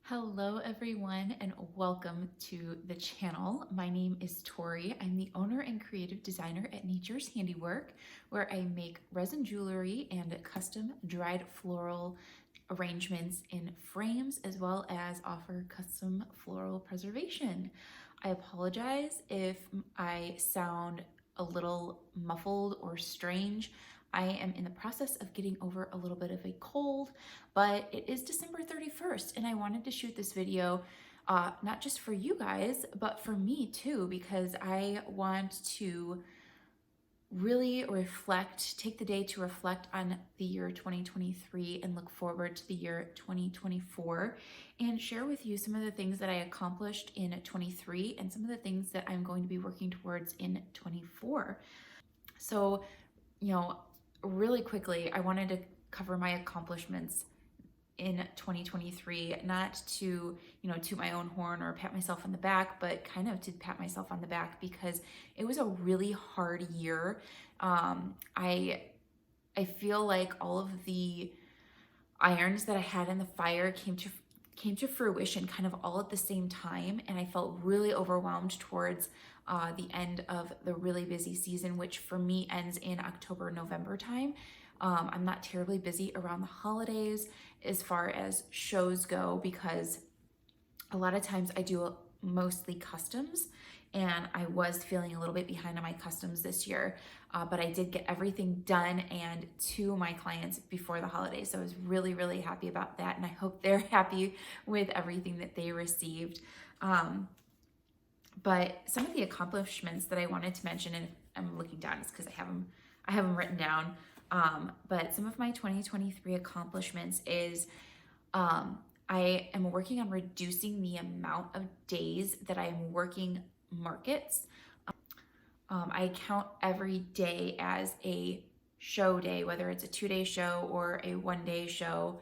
Hello everyone and welcome to the channel. My name is Tori. I'm the owner and creative designer at Nature's Handiwork, where I make resin jewelry and custom dried floral arrangements in frames, as well as offer custom floral preservation. I apologize if I sound a little muffled or strange. I am in the process of getting over a little bit of a cold, but it is December 31st and I wanted to shoot this video not just for you guys, but for me too, because I want to really take the day to reflect on the year 2023 and look forward to the year 2024 and share with you some of the things that I accomplished in 23 and some of the things that I'm going to be working towards in 24. So, really quickly, I wanted to cover my accomplishments in 2023, not to, toot my own horn or pat myself on the back, but kind of to pat myself on the back because it was a really hard year. I feel like all of the irons that I had in the fire came to fruition kind of all at the same time, and I felt really overwhelmed towards the end of the really busy season, which for me ends in October, November time. I'm not terribly busy around the holidays as far as shows go because a lot of times I do mostly customs, and I was feeling a little bit behind on my customs this year, but I did get everything done and to my clients before the holidays. So I was really, really happy about that, and I hope they're happy with everything that they received. But some of the accomplishments that I wanted to mention, and if I'm looking down, it's because I have them written down. But some of my 2023 accomplishments is I am working on reducing the amount of days that I am working markets. I count every day as a show day, whether it's a 2-day show or a 1-day show,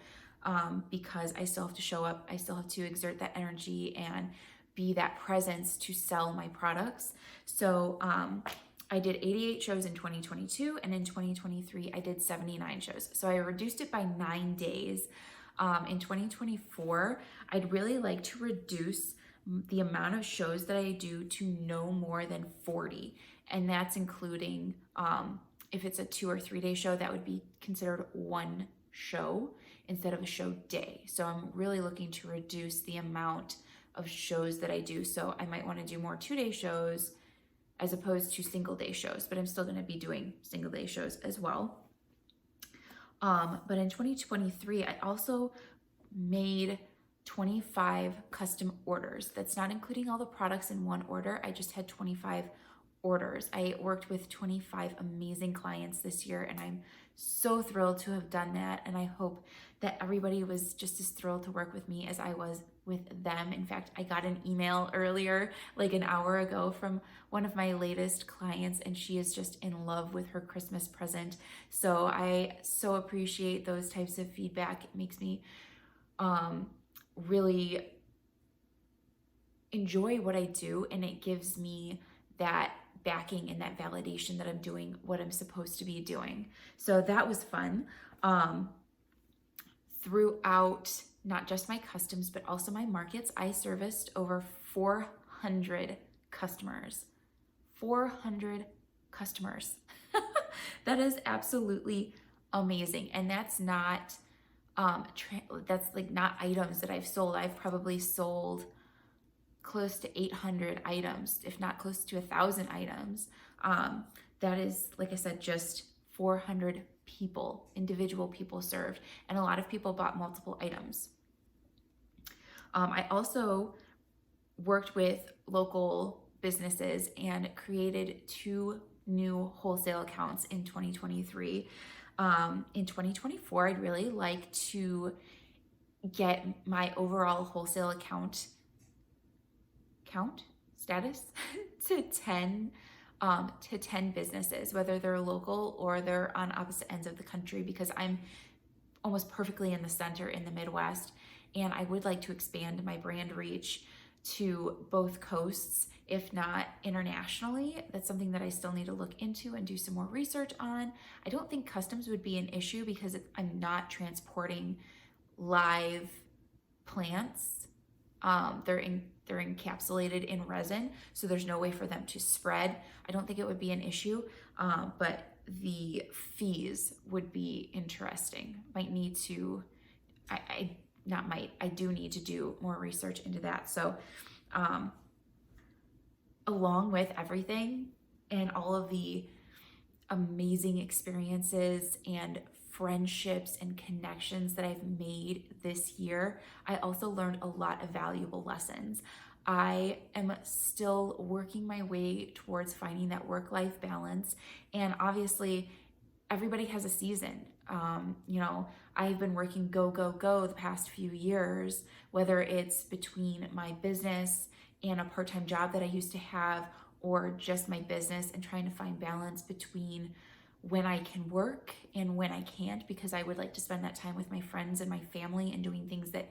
because I still have to show up. I still have to exert that energy and be that presence to sell my products. So I did 88 shows in 2022, and in 2023, I did 79 shows. So I reduced it by 9 days. In 2024, I'd really like to reduce the amount of shows that I do to no more than 40. And that's including, if it's a 2 or 3-day show, that would be considered one show instead of a show day. So I'm really looking to reduce the amount of shows that I do. So I might want to do more 2-day shows as opposed to single-day shows, but I'm still going to be doing single-day shows as well. But in 2023, I also made 25 custom orders. That's not including all the products in one order. I just had 25 orders. I worked with 25 amazing clients this year, and I'm so thrilled to have done that. And I hope that everybody was just as thrilled to work with me as I was with them. In fact, I got an email earlier, like an hour ago, from one of my latest clients, and she is just in love with her Christmas present. So I so appreciate those types of feedback. It makes me really enjoy what I do, and it gives me that backing and that validation that I'm doing what I'm supposed to be doing. So that was fun. Throughout not just my customs, but also my markets, I serviced over 400 customers. 400 customers. That is absolutely amazing. And that's not, that's like not items that I've sold. I've probably sold close to 800 items, if not close to 1,000 items. That is, like I said, just 400 people, individual people served, and a lot of people bought multiple items. I also worked with local businesses and created 2 new wholesale accounts in 2023. In 2024, I'd really like to get my overall wholesale account status to 10 businesses, whether they're local or they're on opposite ends of the country, because I'm almost perfectly in the center in the Midwest, and I would like to expand my brand reach to both coasts, if not internationally. That's something that I still need to look into and do some more research on. I don't think customs would be an issue because I'm not transporting live plants they're encapsulated in resin, so there's no way for them to spread. I don't think it would be an issue, but the fees would be interesting. Might need to, I not might, I do need to do more research into that. So, along with everything and all of the amazing experiences and friendships and connections that I've made this year, I also learned a lot of valuable lessons. I am still working my way towards finding that work-life balance. And obviously, everybody has a season. I've been working go, go, go the past few years, whether it's between my business and a part-time job that I used to have, or just my business, and trying to find balance between when I can work and when I can't, because I would like to spend that time with my friends and my family and doing things that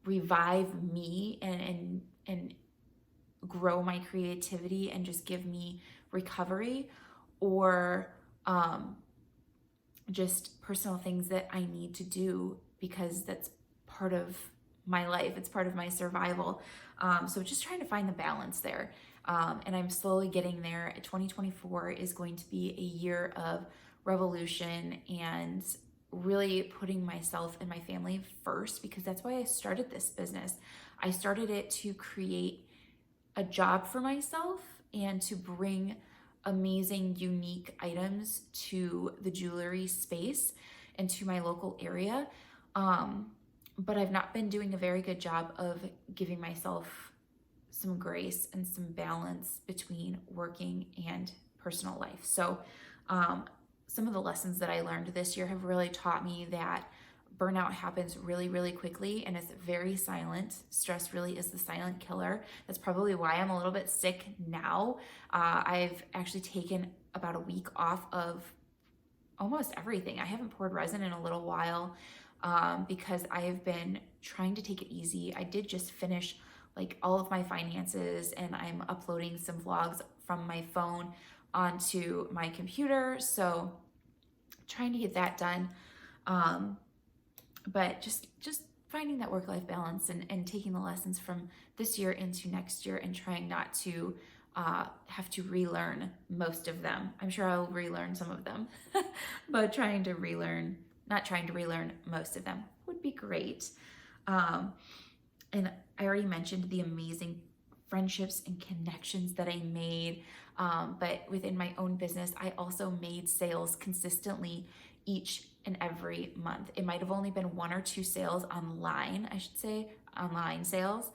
revive me and grow my creativity and just give me recovery, or just personal things that I need to do because that's part of my life. It's part of my survival. So just trying to find the balance there. And I'm slowly getting there. 2024 is going to be a year of revolution and really putting myself and my family first, because that's why I started this business. I started it to create a job for myself and to bring amazing, unique items to the jewelry space and to my local area. But I've not been doing a very good job of giving myself some grace and some balance between working and personal life. So some of the lessons that I learned this year have really taught me that burnout happens really, really quickly, and it's very silent. Stress really is the silent killer. That's probably why I'm a little bit sick now. I've actually taken about a week off of almost everything. I haven't poured resin in a little while because I have been trying to take it easy. I did just finish like all of my finances, and I'm uploading some vlogs from my phone onto my computer. So trying to get that done. But just finding that work-life balance and taking the lessons from this year into next year and trying not to have to relearn most of them. I'm sure I'll relearn some of them, but not trying to relearn most of them would be great. And I already mentioned the amazing friendships and connections that I made. But within my own business, I also made sales consistently each and every month. It might have only been 1 or 2 sales online, I should say, online sales.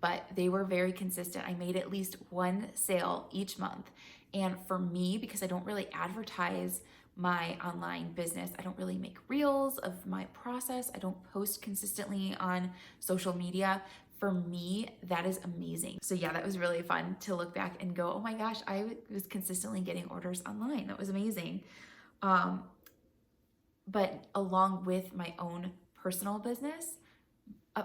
But they were very consistent. I made at least 1 sale each month. And for me, because I don't really advertise my online business, I don't really make reels of my process, I don't post consistently on social media. For me, that is amazing. So yeah, that was really fun to look back and go, oh my gosh, I was consistently getting orders online. That was amazing. But along with my own personal business,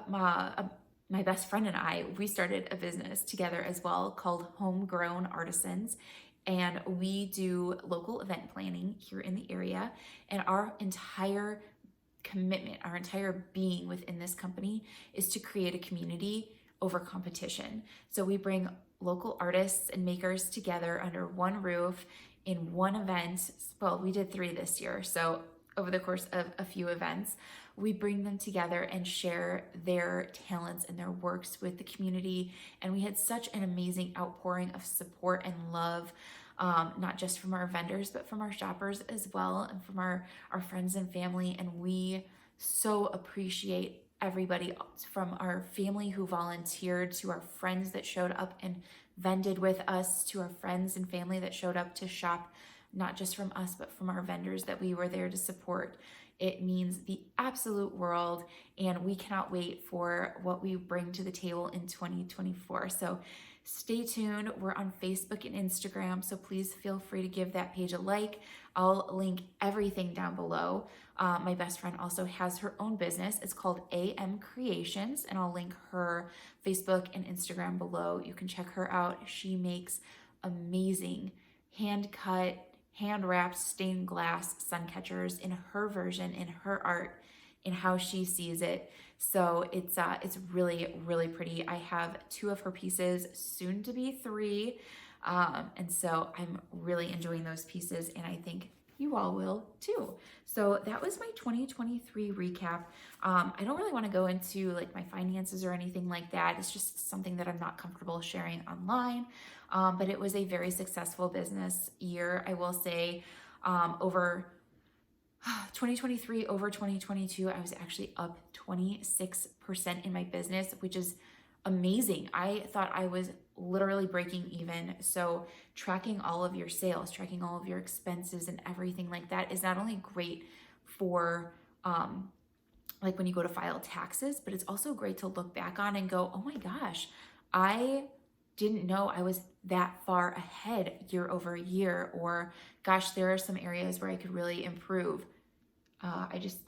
my best friend and I, we started a business together as well called Homegrown Artisans. And we do local event planning here in the area. And our entire commitment, our entire being within this company is to create a community over competition. So we bring local artists and makers together under one roof in one event. Well, we did 3 this year. So over the course of a few events, we bring them together and share their talents and their works with the community. And we had such an amazing outpouring of support and love, not just from our vendors, but from our shoppers as well, and from our friends and family. And we so appreciate everybody, from our family who volunteered, to our friends that showed up and vended with us, to our friends and family that showed up to shop, not just from us, but from our vendors that we were there to support. It means the absolute world, and we cannot wait for what we bring to the table in 2024. So stay tuned. We're on Facebook and Instagram, so please feel free to give that page a like. I'll link everything down below. My best friend also has her own business. It's called AM Creations, and I'll link her Facebook and Instagram below. You can check her out. She makes amazing hand-cut, hand-wrapped stained glass sun catchers in her version, in her art. in how she sees it. So it's really, really pretty. I have 2 of her pieces, soon to be 3. And so I'm really enjoying those pieces, and I think you all will too. So that was my 2023 recap. I don't really want to go into like my finances or anything like that. It's just something that I'm not comfortable sharing online. But it was a very successful business year, I will say. Over 2023 over 2022, I was actually up 26% in my business, which is amazing. I thought I was literally breaking even. So tracking all of your sales, tracking all of your expenses and everything like that is not only great for like when you go to file taxes, but it's also great to look back on and go, oh my gosh, I didn't know I was that far ahead year over year, or gosh, there are some areas where I could really improve.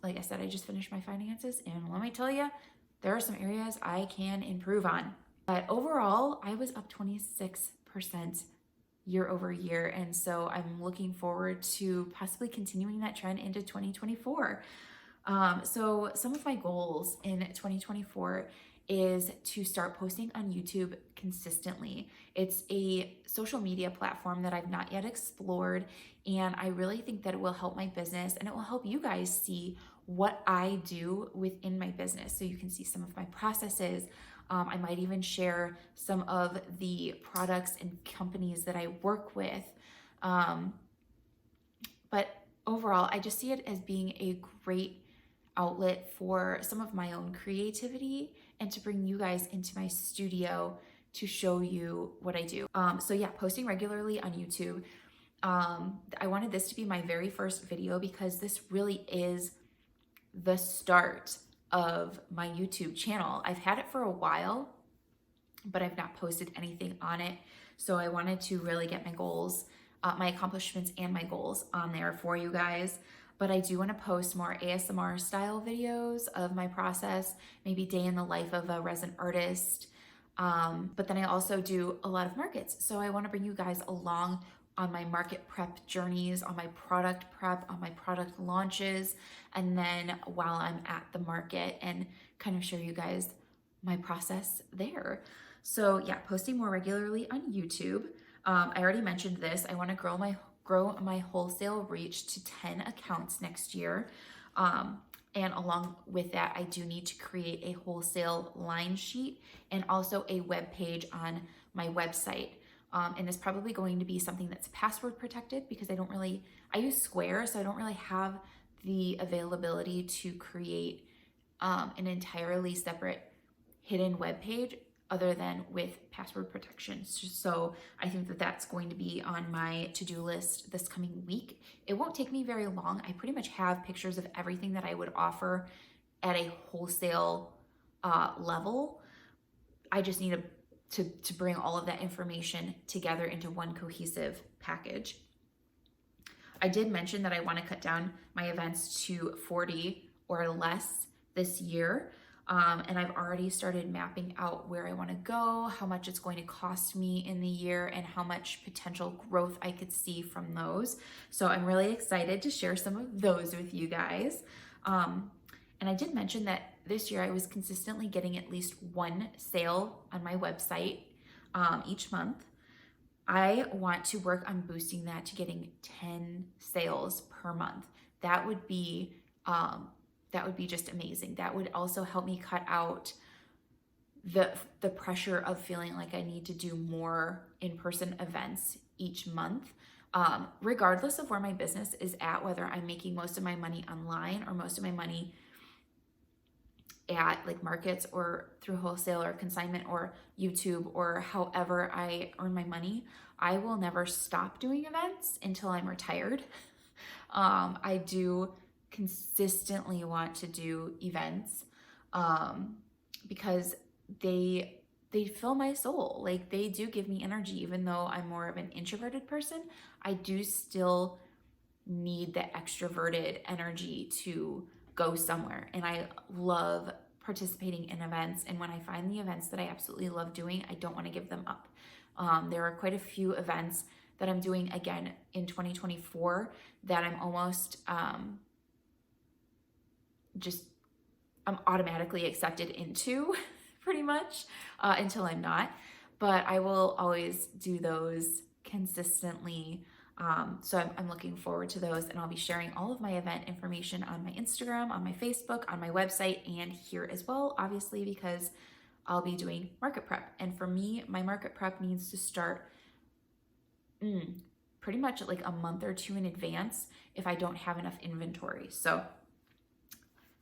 Like I said, I just finished my finances, and let me tell you, there are some areas I can improve on. But overall, I was up 26% year over year. And so I'm looking forward to possibly continuing that trend into 2024. So some of my goals in 2024 is to start posting on YouTube consistently. It's a social media platform that I've not yet explored, and I really think that it will help my business, and it will help you guys see what I do within my business. So you can see some of my processes. I might even share some of the products and companies that I work with. But overall, I just see it as being a great outlet for some of my own creativity and to bring you guys into my studio to show you what I do. So yeah, posting regularly on YouTube. I wanted this to be my very first video because this really is the start of my YouTube channel. I've had it for a while, but I've not posted anything on it. So I wanted to really get my goals, my accomplishments and my goals on there for you guys. But I do want to post more ASMR style videos of my process, maybe day in the life of a resin artist. But then I also do a lot of markets. So I want to bring you guys along on my market prep journeys, on my product prep, on my product launches, and then while I'm at the market, and kind of show you guys my process there. So yeah, posting more regularly on YouTube. I already mentioned this. I want to grow my wholesale reach to 10 accounts next year. And along with that, I do need to create a wholesale line sheet and also a web page on my website. And it's probably going to be something that's password protected because I use Square, so I don't really have the availability to create an entirely separate hidden web page other than with password protection. So I think that that's going to be on my to-do list this coming week. It won't take me very long. I pretty much have pictures of everything that I would offer at a wholesale level. I just need to bring all of that information together into one cohesive package. I did mention that I want to cut down my events to 40 or less this year. And I've already started mapping out where I want to go, how much it's going to cost me in the year, and how much potential growth I could see from those. So I'm really excited to share some of those with you guys. And I did mention that this year I was consistently getting at least one sale on my website each month. I want to work on boosting that to getting 10 sales per month. That would be just amazing. That would also help me cut out the pressure of feeling like I need to do more in-person events each month. Regardless of where my business is at, whether I'm making most of my money online or most of my money at like markets or through wholesale or consignment or YouTube or however I earn my money, I will never stop doing events until I'm retired. I do consistently want to do events because they fill my soul. Like they do give me energy. Even though I'm more of an introverted person, I do still need the extroverted energy to go somewhere. And I love participating in events. And when I find the events that I absolutely love doing, I don't want to give them up. There are quite a few events that I'm doing again in 2024 that I'm almost just I'm automatically accepted into pretty much until I'm not. But I will always do those consistently. So I'm looking forward to those, and I'll be sharing all of my event information on my Instagram, on my Facebook, on my website, and here as well, obviously, because I'll be doing market prep. And for me, my market prep needs to start pretty much like a month or two in advance if I don't have enough inventory. So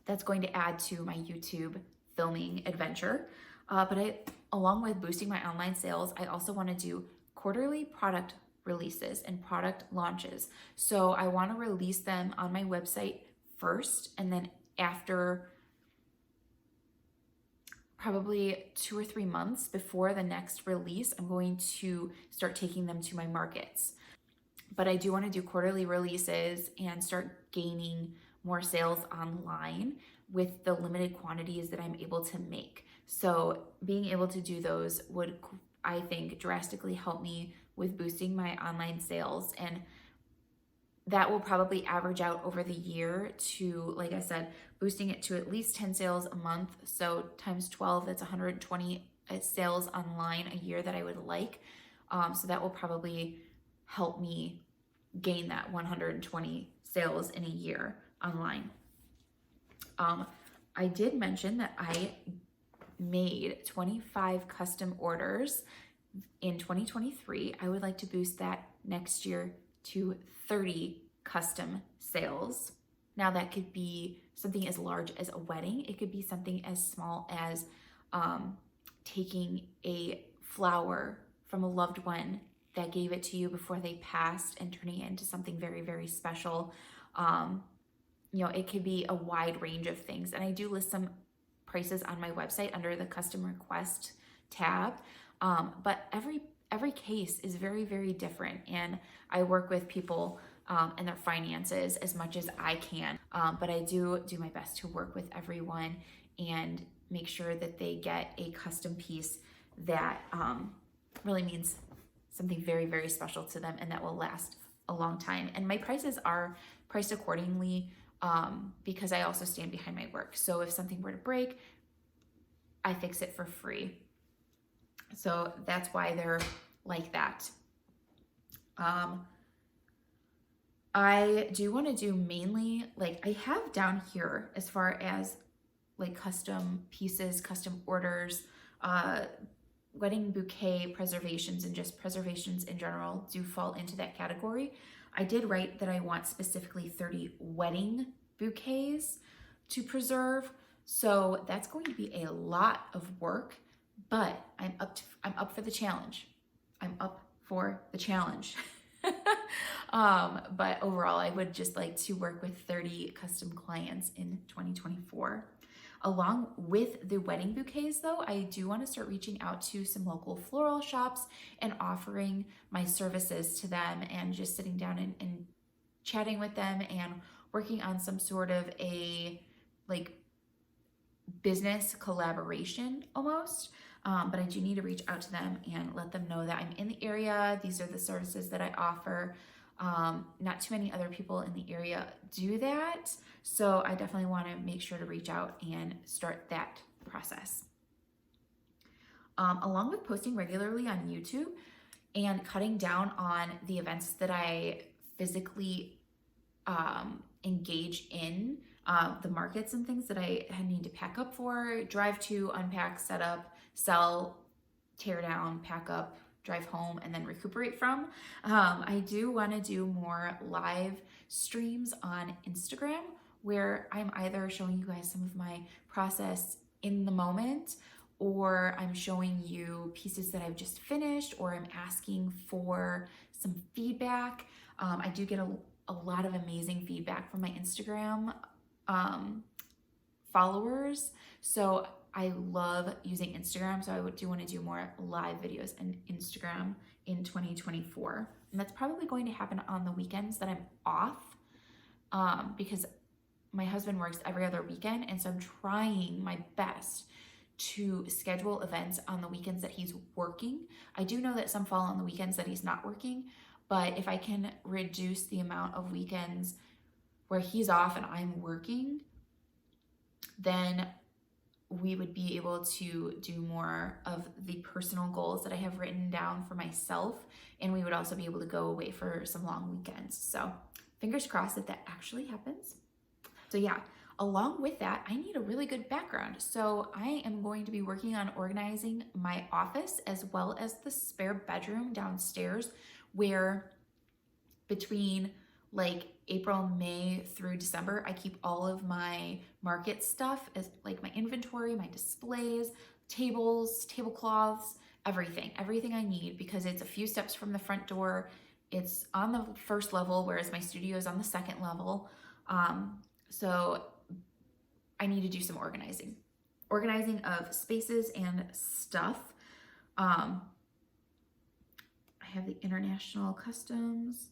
that's going to add to my YouTube filming adventure. But along with boosting my online sales, I also want to do quarterly product releases and product launches. So I want to release them on my website first, and then after probably 2 or 3 months before the next release, I'm going to start taking them to my markets. But I do want to do quarterly releases and start gaining more sales online with the limited quantities that I'm able to make. So being able to do those would, I think, drastically help me with boosting my online sales. And that will probably average out over the year to, like I said, boosting it to at least 10 sales a month. So times 12, that's 120 sales online a year that I would like. So that will probably help me gain that 120 sales in a year online. I did mention that I made 25 custom orders in 2023. I would like to boost that next year to 30 custom sales. Now that could be something as large as a wedding. It could be something as small as taking a flower from a loved one that gave it to you before they passed and turning it into something very, very special. It could be a wide range of things. And I do list some prices on my website under the custom request tab. But every case is very, very different. And I work with people and their finances as much as I can. But I do my best to work with everyone and make sure that they get a custom piece that really means something very, very special to them and that will last a long time. And my prices are priced accordingly because I also stand behind my work. So if something were to break, I fix it for free. So that's why they're like that. I do want to do mainly, like I have down here as far as like custom pieces, custom orders, wedding bouquet preservations, and just preservations in general do fall into that category. I did write that I want specifically 30 wedding bouquets to preserve. So that's going to be a lot of work, but I'm up for the challenge. I'm up for the challenge. But overall, I would just like to work with 30 custom clients in 2024. Along with the wedding bouquets though, I do want to start reaching out to some local floral shops and offering my services to them and just sitting down and chatting with them and working on some sort of a like business collaboration almost. But I do need to reach out to them and let them know that I'm in the area. These are the services that I offer. Not too many other people in the area do that. So I definitely want to make sure to reach out and start that process. Along with posting regularly on YouTube and cutting down on the events that I physically engage in, the markets and things that I need to pack up for, drive to, unpack, set up, sell, tear down, pack up, drive home, and then recuperate from. I do want to do more live streams on Instagram where I'm either showing you guys some of my process in the moment, or I'm showing you pieces that I've just finished, or I'm asking for some feedback. I do get a lot of amazing feedback from my Instagram followers. So I love using Instagram. So I do want to do more live videos on Instagram in 2024. And that's probably going to happen on the weekends that I'm off because my husband works every other weekend. And so I'm trying my best to schedule events on the weekends that he's working. I do know that some fall on the weekends that he's not working, but if I can reduce the amount of weekends where he's off and I'm working, then we would be able to do more of the personal goals that I have written down for myself. And we would also be able to go away for some long weekends. So fingers crossed that that actually happens. So yeah, along with that, I need a really good background. So I am going to be working on organizing my office as well as the spare bedroom downstairs, where between like April, May through December, I keep all of my market stuff, as like my inventory, my displays, tables, tablecloths, everything I need, because it's a few steps from the front door. It's on the first level, whereas my studio is on the second level. So I need to do some organizing of spaces and stuff. I have the International Customs.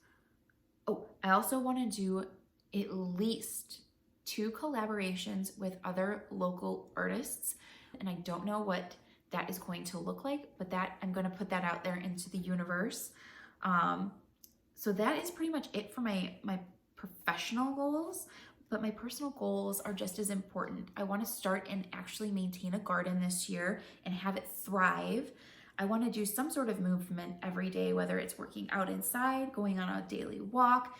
Oh, I also want to do at least 2 collaborations with other local artists. And I don't know what that is going to look like, but that I'm going to put that out there into the universe. So that is pretty much it for my professional goals, but my personal goals are just as important. I want to start and actually maintain a garden this year and have it thrive. I want to do some sort of movement every day, whether it's working out inside, going on a daily walk.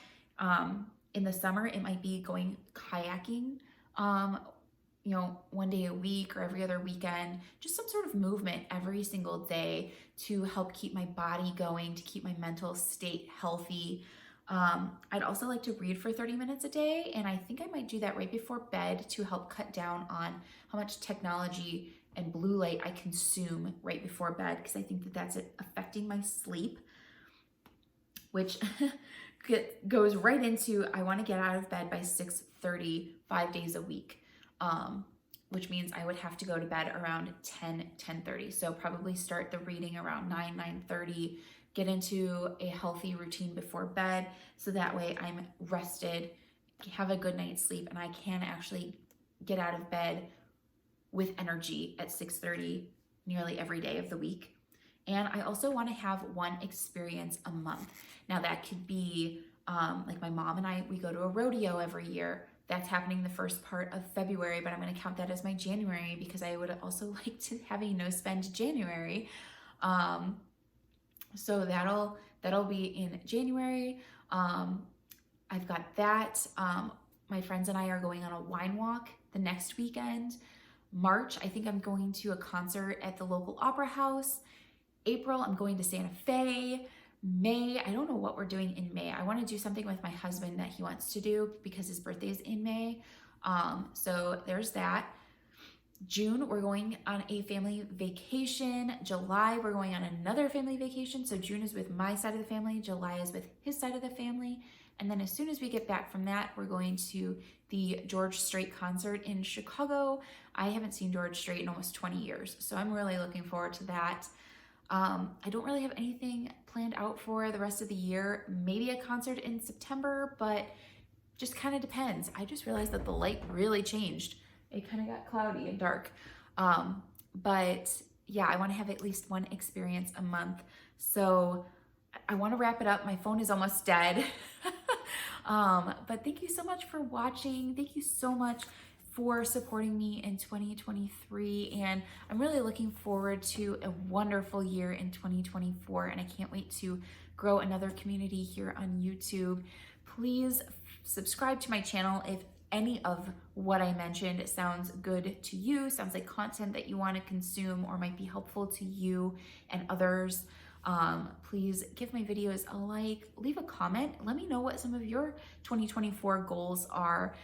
In the summer, it might be going kayaking, one day a week or every other weekend, just some sort of movement every single day to help keep my body going, to keep my mental state healthy. I'd also like to read for 30 minutes a day, and I think I might do that right before bed to help cut down on how much technology and blue light I consume right before bed, because I think that that's affecting my sleep, which goes right into I want to get out of bed by 6:30, 5 days a week, which means I would have to go to bed around 10:30. So probably start the reading around 9:30, get into a healthy routine before bed, so that way I'm rested, have a good night's sleep, and I can actually get out of bed with energy at 6:30 nearly every day of the week. And I also want to have one experience a month. Now that could be like my mom and I, we go to a rodeo every year. That's happening the first part of February, but I'm going to count that as my January because I would also like to have a no spend January. So that'll be in January. I've got that. My friends and I are going on a wine walk the next weekend. March, I think I'm going to a concert at the local opera house. April, I'm going to Santa Fe. May, I don't know what we're doing in May. I want to do something with my husband that he wants to do because his birthday is in May. So there's that. June, we're going on a family vacation. July, we're going on another family vacation. So June is with my side of the family. July is with his side of the family. And then as soon as we get back from that, we're going to the George Strait concert in Chicago. I haven't seen George Strait in almost 20 years, so I'm really looking forward to that. I don't really have anything planned out for the rest of the year. Maybe a concert in September, but just kind of depends. I just realized that the light really changed. It kind of got cloudy and dark. But yeah, I want to have at least one experience a month. So I want to wrap it up. My phone is almost dead. But thank you so much for watching. Thank you so much for supporting me in 2023. And I'm really looking forward to a wonderful year in 2024. And I can't wait to grow another community here on YouTube. Please subscribe to my channel if any of what I mentioned sounds good to you, sounds like content that you want to consume or might be helpful to you and others. Please give my videos a like, leave a comment. Let me know what some of your 2024 goals are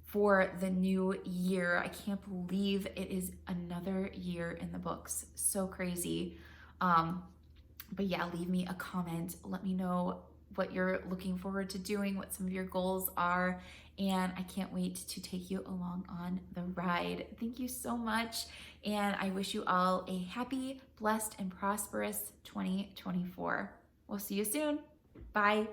for the new year. I can't believe it is another year in the books. So crazy. But yeah, leave me a comment. Let me know what you're looking forward to doing, what some of your goals are, and I can't wait to take you along on the ride. Thank you so much, and I wish you all a happy, blessed, and prosperous 2024. We'll see you soon. Bye.